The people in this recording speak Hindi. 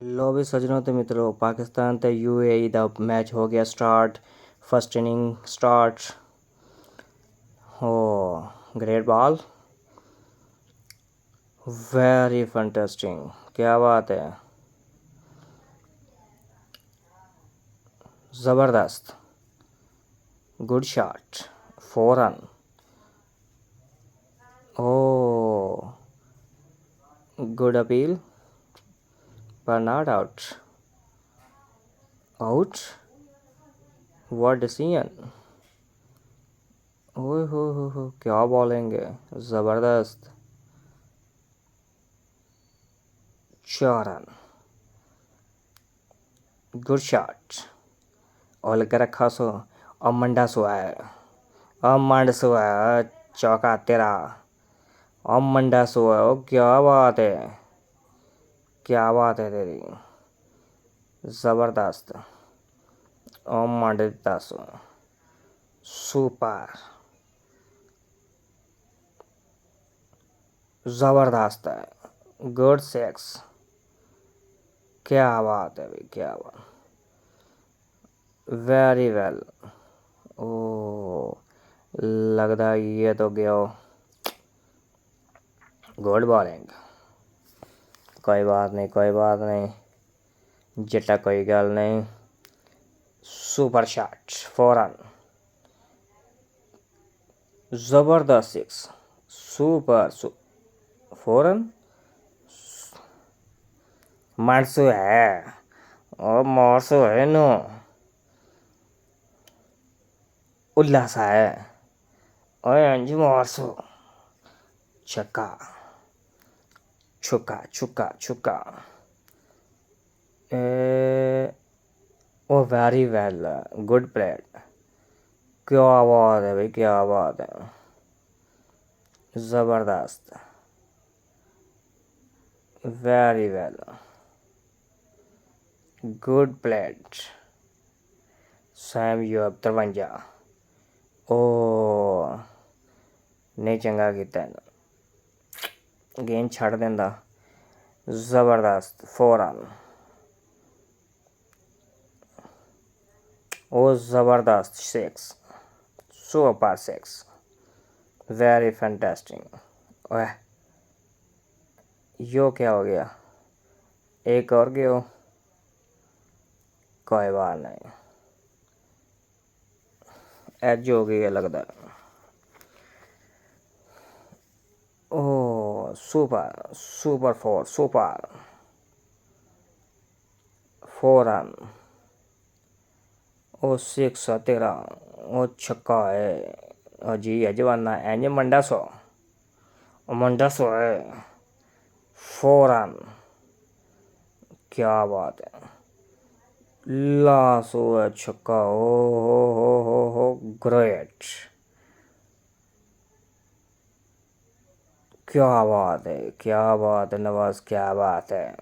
लो भी सजनों ते मित्रों, पाकिस्तान ते यूएई दा मैच हो गया स्टार्ट। फर्स्ट इनिंग स्टार्ट हो। ग्रेट बॉल, वेरी फैंटास्टिक, क्या बात है, ज़बरदस्त, गुड शॉट, 4 रन। ओ गुड अपील पर not out. Out, what decision. ओए हो, क्या बॉलिंग है, ज़बरदस्त, 4 रन, गुड शॉट। और लगे रखा सो, और मंडा सो है, और मंड सो है, चौका तेरा, और मंडा सो है। ओ क्या बात है, क्या बात है तेरी, ज़बरदस्त, और मंड देता सो, सुपर, ज़बरदस्त है, गुड सेक्स, क्या बात है भाई, क्या बात, वेरी वेल। ओ लगता ये तो गया, गुड बॉलिंग, कोई बात नहीं, कोई बात नहीं, जटा कोई गल नहीं, सुपर शॉट, 4 रन, ज़बरदस्त सिक्स, सुपर 4 रन, मारसो है, और मारसो है नो, उल्लास है, और अंज मारसो, छक्का, छुक्का छुक्का छुक्का, oh very well, good played, क्या बात है भाई, क्या बात है, ज़बरदस्त, very well, good played, Saim Ayub 53। ओ नहीं चंगा किया, गेंद छड़ देंदा, ज़बरदस्त, 4 रन, ओ ज़बरदस्त, 6, सुपर 6, वेरी फैंटास्टिक। ओह यो क्या हो गया, एक और गयो, कोई बात नहीं, एज हो गई है लगता। ओ सुपर सुपर 4, सुपर 4 रन, ओ 6 13, ओ छक्का है, ओ जी अजवाना एंज मंडा सो, मंडा सो है, 4 रन, क्या बात है, लासो है छक्का, हो ग्रेट, क्या बात है, क्या बात है नवाज, क्या बात है।